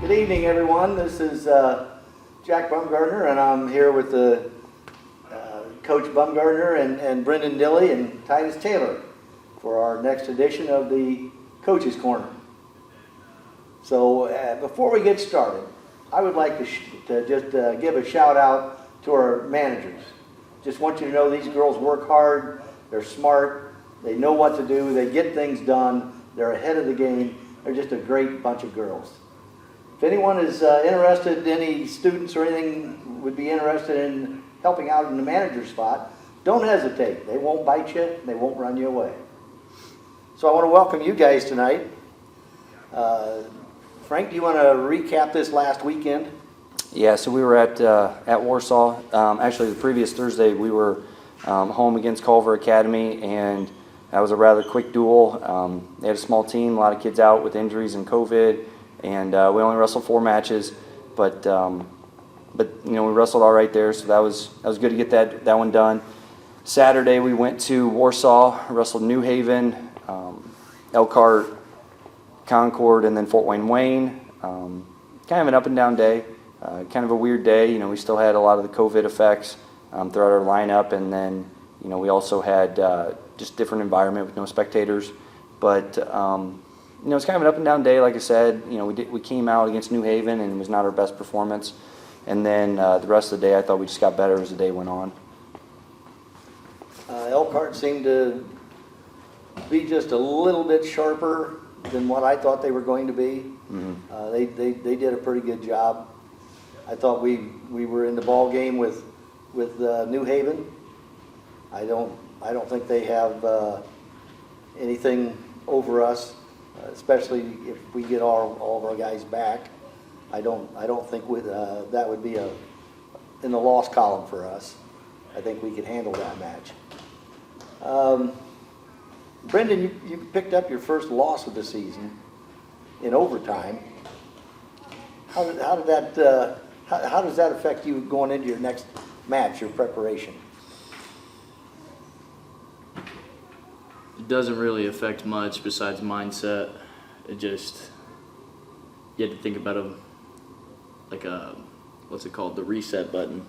Good evening, everyone. This is Jack Bumgardner, and I'm here with the Coach Bumgardner and Brendan Dilley and Titus Taylor for our next edition of the Coach's Corner. So before we get started, I would like to just give a shout out to our managers. Just want you to know these girls work hard, they're smart, they know what to do, they get things done, they're ahead of the game, they're just a great bunch of girls. If anyone is interested, any students or anything would be interested in helping out in the manager spot, don't hesitate. They won't bite you, they won't run you away. So I want to welcome you guys tonight. Frank, do you want to recap this last weekend? Yeah, so we were at Warsaw. Actually, the previous Thursday we were home against Culver Academy, and that was a rather quick duel. They had a small team, a lot of kids out with injuries and COVID, and we only wrestled 4 matches, but you know, we wrestled all right there, so that was good to get that one done. Saturday we went to Warsaw, wrestled New Haven, Elkhart, Concord, and then Fort Wayne. Kind of an up and down day, kind of a weird day. You know, we still had a lot of the COVID effects throughout our lineup, and then you know, we also had just different environment with no spectators. But you know, it's kind of an up and down day. Like I said, you know, we came out against New Haven, and it was not our best performance. And then the rest of the day, I thought we just got better as the day went on. Elkhart seemed to be just a little bit sharper than what I thought they were going to be. Mm-hmm. They did a pretty good job. I thought we were in the ball game with New Haven. I don't think they have anything over us, especially if we get all of our guys back. I don't think that would be in the loss column for us. I think we could handle that match. Brendan, you picked up your first loss of the season in overtime. How does that affect you going into your next match, your preparation? It doesn't really affect much besides mindset. It just, you have to think about what's it called, the reset button.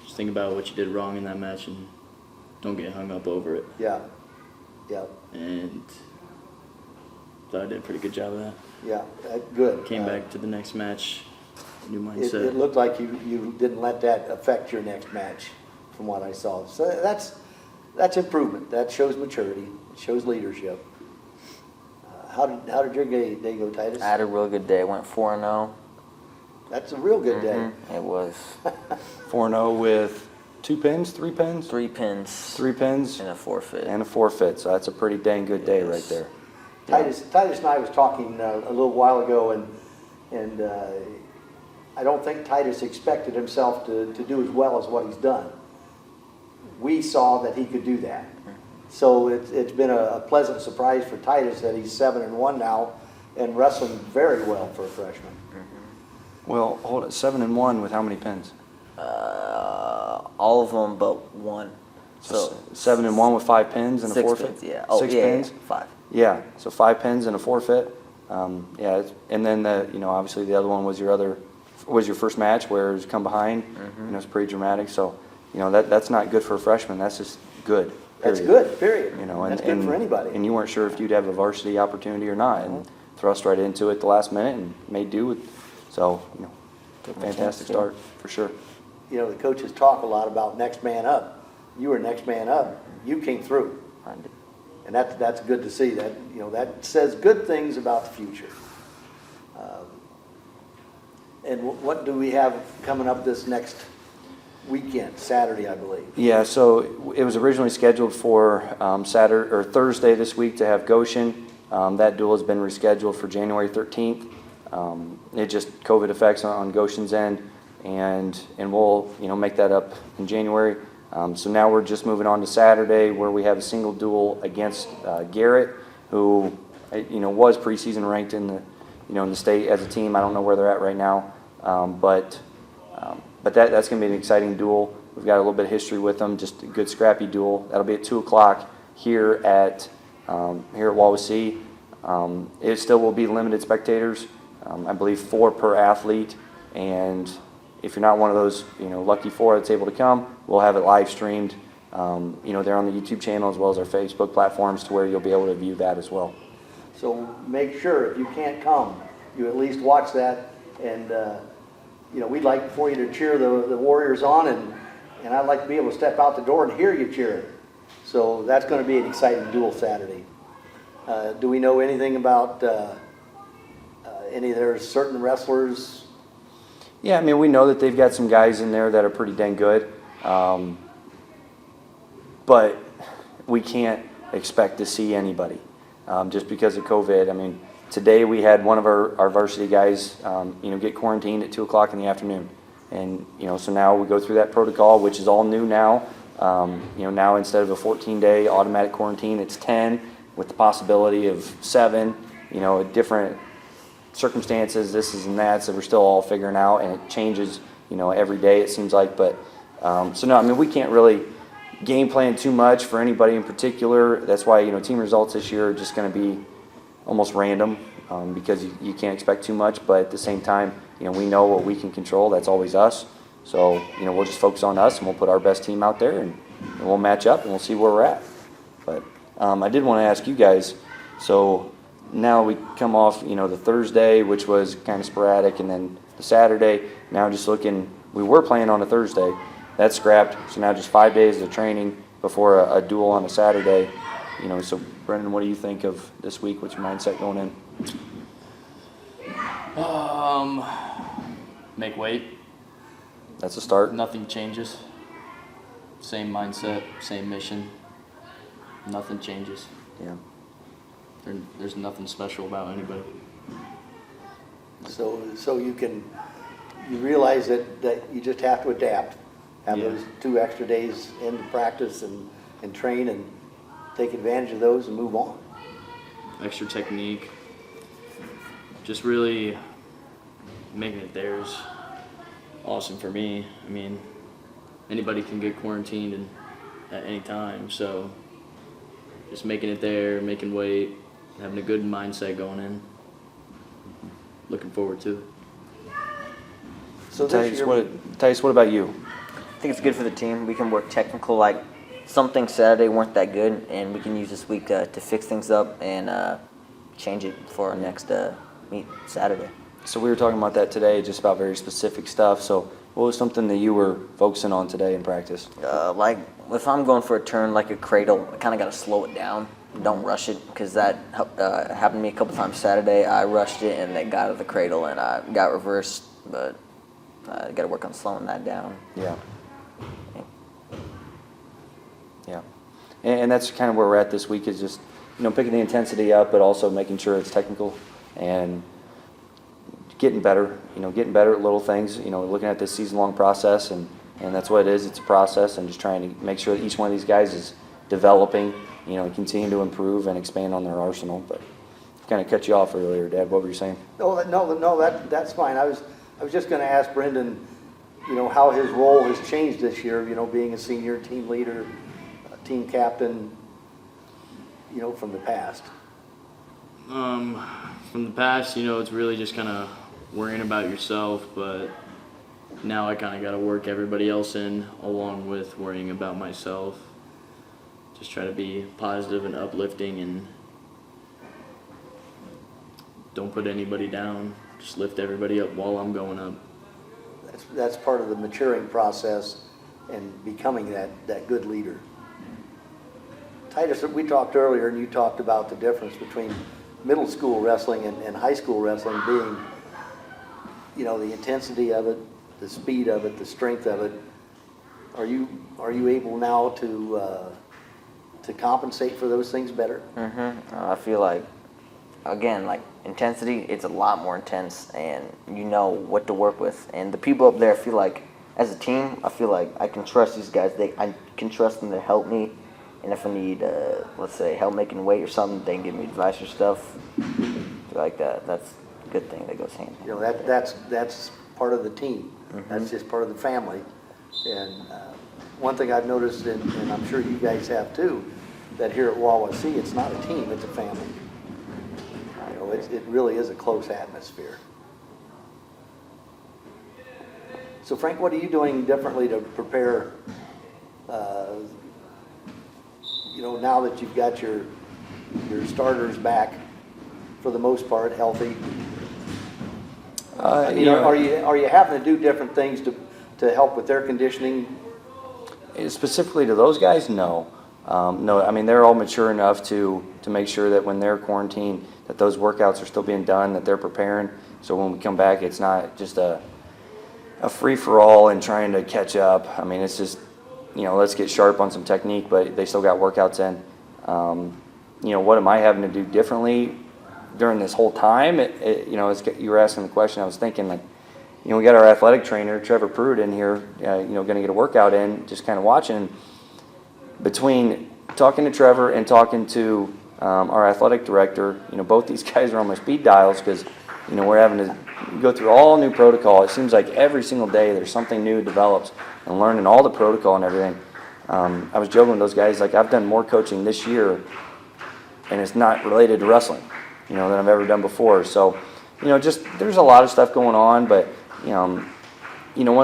Just think about what you did wrong in that match and don't get hung up over it. Yeah. And thought I did a pretty good job of that. Yeah, good. Came back to the next match, new mindset. It looked like you didn't let that affect your next match, from what I saw. So that's improvement. That shows maturity. It shows leadership. How did your day go, Titus? I had a real good day. Went 4-0. That's a real good day. It was. 4-0 with 2 pins, 3 pins? 3 pins. 3 pins. And a forfeit. And a forfeit, so that's a pretty dang good day right there. Titus and I was talking a little while ago, and I don't think Titus expected himself to do as well as what he's done. We saw that he could do that. So it's been a pleasant surprise for Titus that he's 7-1 now and wrestling very well for a freshman. Well, hold it, 7-1 with how many pins? All of them but 1. So 7-1 with 5 pins and a 6 forfeit? pins, yeah. 6 pins? Yeah, 5. Yeah, so 5 pins and a forfeit. Yeah, and then obviously the other one was your first match where it's come behind. You know, it's pretty dramatic. So, you know, that's not good for a freshman. That's just good. That's good. Period. You know, that's good for anybody. And you weren't sure if you'd have a varsity opportunity or not, and thrust right into it the last minute and made do with. So, you know, fantastic start for sure. You know, the coaches talk a lot about next man up. You were next man up. You came through. And that's good to see. That, you know, that says good things about the future. And what do we have coming up this next weekend? Saturday, I believe. Yeah, so it was originally scheduled for Saturday or Thursday this week to have Goshen. That duel has been rescheduled for January 13th. It just COVID effects on Goshen's end, and we'll make that up in January. So now we're just moving on to Saturday, where we have a single duel against Garrett, who was preseason ranked in the in the state as a team. I don't know where they're at right now, but that's going to be an exciting duel. We've got a little bit of history with them, just a good scrappy duel. That'll be at 2 o'clock here at Wawasee. It still will be limited spectators. I believe 4 per athlete, and if you're not one of those, lucky 4 that's able to come, we'll have it live streamed, there on the YouTube channel as well as our Facebook platforms, to where you'll be able to view that as well. So make sure if you can't come, you at least watch that, and we'd like for you to cheer the Warriors on, and I'd like to be able to step out the door and hear you cheering. So that's going to be an exciting duel Saturday. Do we know anything about any of their certain wrestlers? Yeah, I mean, we know that they've got some guys in there that are pretty dang good, but we can't expect to see anybody just because of COVID. I mean, today we had one of our varsity guys, get quarantined at 2 o'clock in the afternoon. And, so now we go through that protocol, which is all new now. Now instead of a 14-day automatic quarantine, it's 10 with the possibility of 7, different circumstances, this is and that, so we're still all figuring out, and it changes, every day it seems like. But, so no, I mean, we can't really game plan too much for anybody in particular. That's why, team results this year are just going to be almost random because you can't expect too much, but at the same time, we know what we can control. That's always us. So, we'll just focus on us, and we'll put our best team out there, and we'll match up, and we'll see where we're at. But I did want to ask you guys, so now we come off, the Thursday, which was kind of sporadic, and then the Saturday. Now just looking, we were playing on a Thursday. That's scrapped. So now just 5 days of training before a duel on a Saturday. So Brendan, what do you think of this week? What's your mindset going in? Make weight. That's a start. Nothing changes. Same mindset, same mission. Nothing changes. Yeah. There's nothing special about anybody. So you realize that you just have to adapt, have Yeah. those 2 extra days in to practice and train, and take advantage of those and move on. Extra technique. Just really making it theirs. Awesome for me. I mean, anybody can get quarantined at any time, so just making it there, making weight, having a good mindset going in. Looking forward to it. So this year, Tice, what about you? I think it's good for the team. We can work technical, like some things Saturday weren't that good, and we can use this week to fix things up and change it for our next meet Saturday. So we were talking about that today, just about very specific stuff. So what was something that you were focusing on today in practice? Like if I'm going for a turn like a cradle, I kind of got to slow it down. Don't rush it, because that happened to me a couple times Saturday. I rushed it and it got out of the cradle and I got reversed, but I got to work on slowing that down. Yeah. Yeah. And that's kind of where we're at this week, is just, picking the intensity up, but also making sure it's technical and getting better, getting better at little things, looking at this season-long process, and that's what it is. It's a process, and just trying to make sure that each one of these guys is developing, continue to improve and expand on their arsenal. But kind of cut you off earlier, Dad. What were you saying? No, that's fine. I was just going to ask Brendan, how his role has changed this year, being a senior team leader, team captain, from the past. From the past, it's really just kind of worrying about yourself, but now I kind of got to work everybody else in along with worrying about myself. Just try to be positive and uplifting, and don't put anybody down. Just lift everybody up while I'm going up. That's part of the maturing process and becoming that good leader. Titus, we talked earlier, and you talked about the difference between middle school wrestling and high school wrestling being, the intensity of it, the speed of it, the strength of it. Are you able now to compensate for those things better? I feel like, again, like intensity, it's a lot more intense, and you know what to work with. And the people up there, I feel like, as a team, I feel like I can trust these guys. I can trust them to help me. And if I need, let's say, help making weight or something, they can give me advice or stuff like that. That's a good thing that goes hand in hand. That's part of the team. That's just part of the family. And one thing I've noticed, and I'm sure you guys have too, that here at Wawasee, it's not a team, it's a family. It really is a close atmosphere. So Frank, what are you doing differently to prepare, now that you've got your starters back for the most part healthy? Are you having to do different things to help with their conditioning? Specifically to those guys, no. No, I mean, they're all mature enough to make sure that when they're quarantined, that those workouts are still being done, that they're preparing. So when we come back, it's not just a free-for-all and trying to catch up. I mean, it's just, let's get sharp on some technique, but they still got workouts in. What am I having to do differently during this whole time? You were asking the question, I was thinking, like, we got our athletic trainer, Trevor Pruitt, in here, going to get a workout in, just kind of watching. Between talking to Trevor and talking to our athletic director, both these guys are on my speed dials because, we're having to go through all new protocol. It seems like every single day there's something new develops and learning all the protocol and everything. I was joking with those guys, like, I've done more coaching this year, and it's not related to wrestling, than I've ever done before. So, just there's a lot of stuff going on, but, one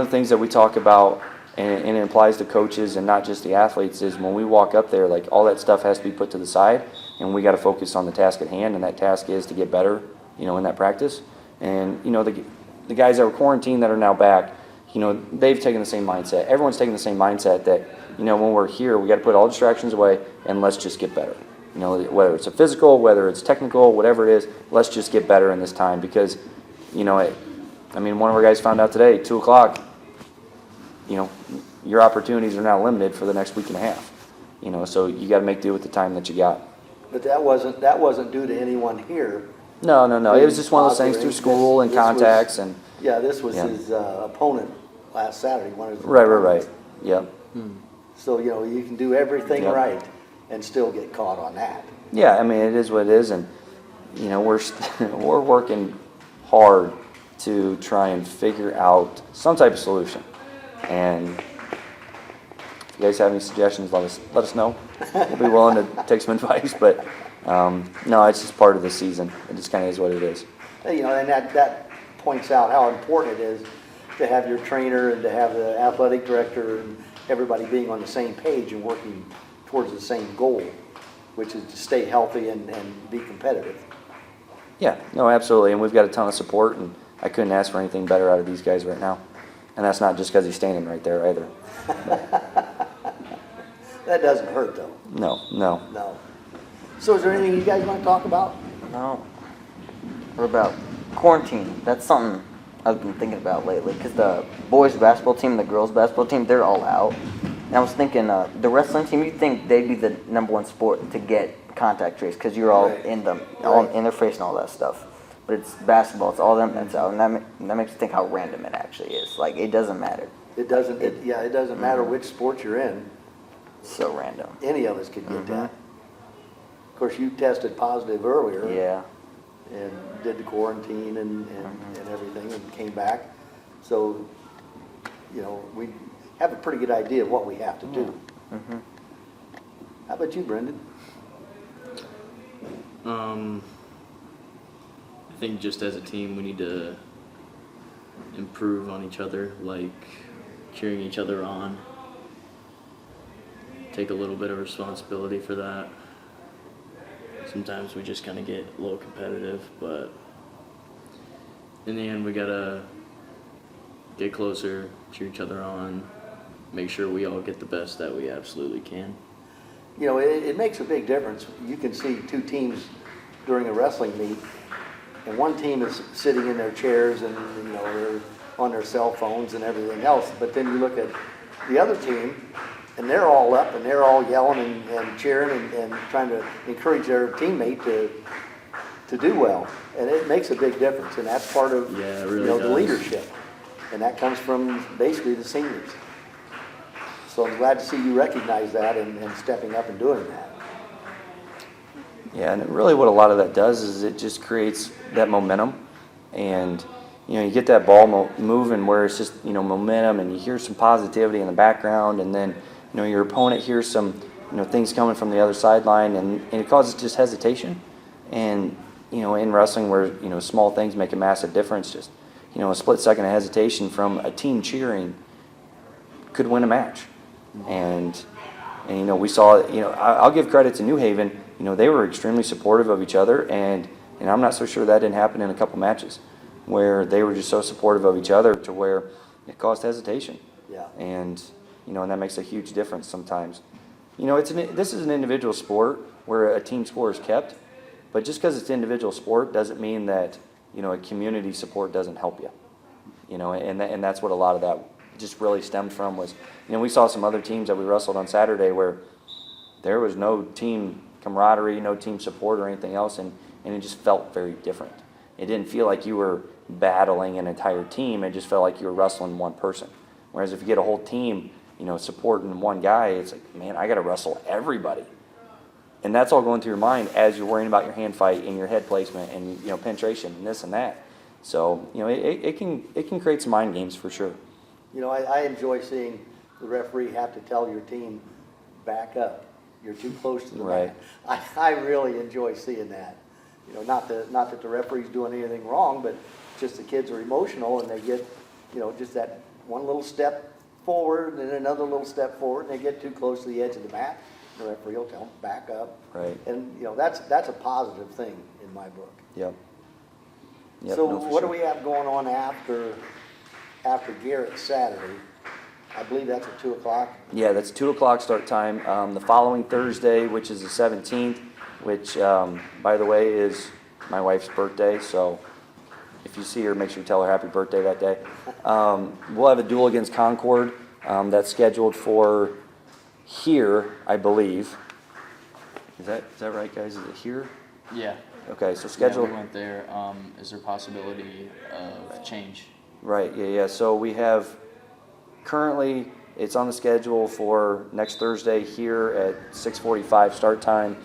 of the things that we talk about, and it applies to coaches and not just the athletes, is when we walk up there, like, all that stuff has to be put to the side, and we got to focus on the task at hand, and that task is to get better, in that practice. And, the guys that were quarantined that are now back, they've taken the same mindset. Everyone's taking the same mindset that, when we're here, we got to put all distractions away and let's just get better. Whether it's a physical, whether it's technical, whatever it is, let's just get better in this time because, one of our guys found out today, 2 o'clock, your opportunities are now limited for the next week and a half. So you got to make do with the time that you got. But that wasn't due to anyone here. No. It was just one of those things through school and contacts and. Yeah, this was his opponent last Saturday. Right. Yep. So you can do everything right and still get caught on that. Yeah, I mean, it is what it is, and we're working hard to try and figure out some type of solution. And if you guys have any suggestions, let us know. We'll be willing to take some advice, but no, it's just part of the season. It just kind of is what it is. And that points out how important it is to have your trainer and to have the athletic director and everybody being on the same page and working towards the same goal, which is to stay healthy and be competitive. Yeah, no, absolutely. And we've got a ton of support, and I couldn't ask for anything better out of these guys right now. And that's not just because he's standing right there either. That doesn't hurt, though. No. So is there anything you guys want to talk about? No. What about quarantine? That's something I've been thinking about lately because the boys basketball team and the girls basketball team, they're all out. And I was thinking the wrestling team, you'd think they'd be the #1 sport to get contact traced because you're all in them, all in their face and all that stuff. But it's basketball, it's all them that's out. And that makes you think how random it actually is. Like, it doesn't matter. It doesn't. It doesn't matter which sport you're in. So random. Any of us could get that. Of course, you tested positive earlier. Yeah. And did the quarantine and everything and came back. So, we have a pretty good idea of what we have to do. How about you, Brendan? I think just as a team, we need to improve on each other, like cheering each other on. Take a little bit of responsibility for that. Sometimes we just kind of get a little competitive, but in the end, we gotta get closer, cheer each other on, make sure we all get the best that we absolutely can. It makes a big difference. You can see two teams during a wrestling meet, and one team is sitting in their chairs and they're on their cell phones and everything else. But then you look at the other team, and they're all up and they're all yelling and cheering and trying to encourage their teammate to do well. And it makes a big difference, and that's part of the leadership. And that comes from basically the seniors. So I'm glad to see you recognize that and stepping up and doing that. Yeah, and really what a lot of that does is it just creates that momentum, and you get that ball moving where it's just momentum, and you hear some positivity in the background, and then your opponent hears some things coming from the other sideline, and it causes just hesitation. And in wrestling where small things make a massive difference, just a split second of hesitation from a team cheering could win a match. And we saw, I'll give credit to New Haven. They were extremely supportive of each other, and I'm not so sure that didn't happen in a couple matches where they were just so supportive of each other to where it caused hesitation. Yeah. And and that makes a huge difference sometimes. This is an individual sport where a team score is kept, but just because it's individual sport doesn't mean that a community support doesn't help you. And that's what a lot of that just really stemmed from was, we saw some other teams that we wrestled on Saturday where there was no team camaraderie, no team support or anything else, and it just felt very different. It didn't feel like you were battling an entire team. It just felt like you were wrestling one person. Whereas if you get a whole team, supporting one guy, it's like, man, I got to wrestle everybody. And that's all going through your mind as you're worrying about your hand fight and your head placement and penetration and this and that. So it can create some mind games for sure. I enjoy seeing the referee have to tell your team, back up. You're too close to the Right. mat. I really enjoy seeing that. Not that the referee's doing anything wrong, but just the kids are emotional and they get, just that one little step forward and then another little step forward and they get too close to the edge of the mat. The referee will tell them, back up. Right. And, that's a positive thing in my book. Yep. So no, for what sure. do we have going on after Garrett Saturday? I believe that's at 2 o'clock. Yeah, that's 2 o'clock start time. The following Thursday, which is the 17th, which, by the way, is my wife's birthday. So if you see her, make sure you tell her happy birthday that day. We'll have a duel against Concord. That's scheduled for here, I believe. Is that right, guys? Is it here? Yeah. Okay, so schedule. Yeah, we went there. Is there possibility of change? Right, yeah. So we have currently, it's on the schedule for next Thursday here at 6:45 start time.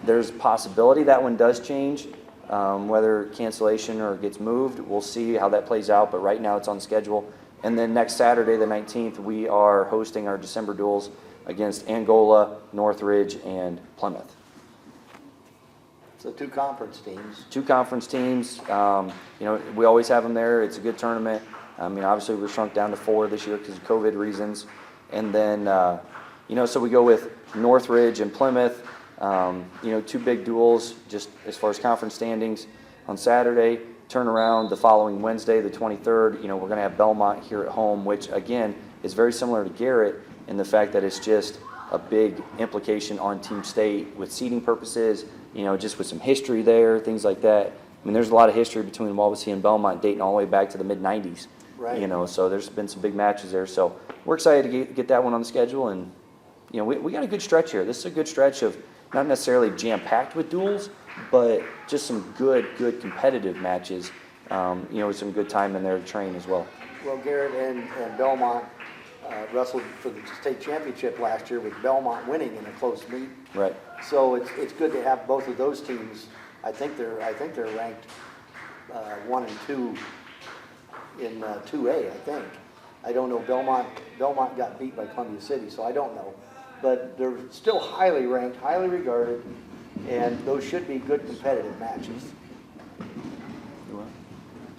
There's a possibility that one does change, whether cancellation or gets moved. We'll see how that plays out, but right now it's on schedule. And then next Saturday, the 19th, we are hosting our December duels against Angola, Northridge, and Plymouth. So 2 conference teams. 2 conference teams. We always have them there. It's a good tournament. Obviously we're shrunk down to 4 this year because of COVID reasons. And then, so we go with Northridge and Plymouth. 2 big duels just as far as conference standings on Saturday. Turn around the following Wednesday, the 23rd. We're going to have Belmont here at home, which again is very similar to Garrett in the fact that it's just a big implication on Team State with seeding purposes, just with some history there, things like that. There's a lot of history between Wawasee and Belmont dating all the way back to the mid-90s. Right. So there's been some big matches there. So we're excited to get that one on the schedule. And, we got a good stretch here. This is a good stretch of not necessarily jam-packed with duels, but just some good competitive matches, with some good time in there to train as well. Well, Garrett and Belmont wrestled for the state championship last year with Belmont winning in a close meet. Right. So it's good to have both of those teams. I think they're ranked 1 and 2 in 2A. I think. I don't know. Belmont got beat by Columbia City, so I don't know. But they're still highly ranked, highly regarded, and those should be good competitive matches. I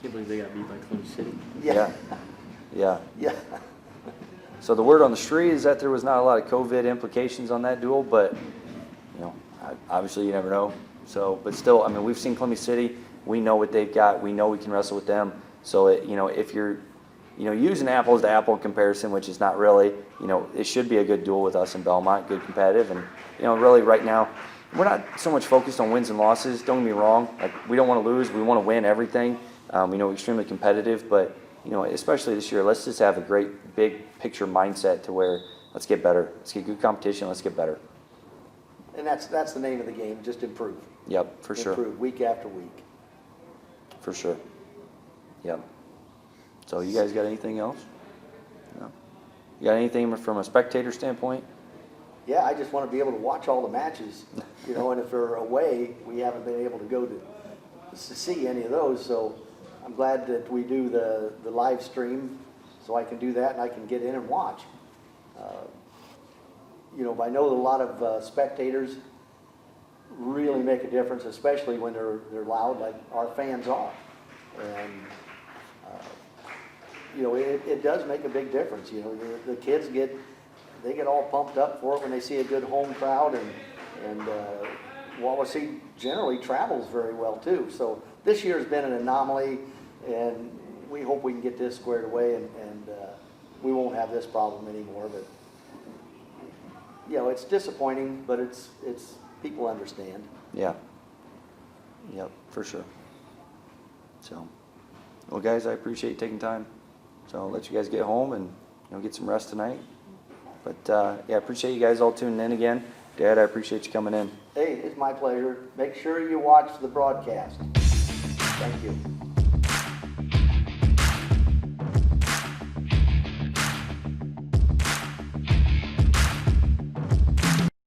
can't believe they got beat by Columbia City. Yeah. Yeah. So the word on the street is that there was not a lot of COVID implications on that duel, but obviously you never know. So, but still, we've seen Columbia City. We know what they've got. We know we can wrestle with them. So, if you're, using apples to apple comparison, which is not really, it should be a good duel with us in Belmont, good competitive, and really right now, we're not so much focused on wins and losses. Don't get me wrong. We don't want to lose. We want to win everything. Extremely competitive, but especially this year, let's just have a great big picture mindset to where let's get better. Let's get good competition. Let's get better. And that's the name of the game. Just improve. Yep, for sure. Improve week after week. For sure. Yep. So you guys got anything else? No. You got anything from a spectator standpoint? Yeah, I just want to be able to watch all the matches, and if they're away, we haven't been able to go to see any of those. So I'm glad that we do the live stream, so I can do that and I can get in and watch. I know that a lot of spectators really make a difference, especially when they're loud, like our fans are. And you know, it does make a big difference. You know, the kids get all pumped up for it when they see a good home crowd, and Wawasee generally travels very well too. So this year has been an anomaly, and we hope we can get this squared away, and we won't have this problem anymore. But you know, it's disappointing, but it's people understand. Yeah. Yep, for sure. So, well, guys, I appreciate you taking time. So I'll let you guys get home and get some rest tonight. But yeah, I appreciate you guys all tuning in again. Dad, I appreciate you coming in. Hey, it's my pleasure. Make sure you watch the broadcast. Thank you.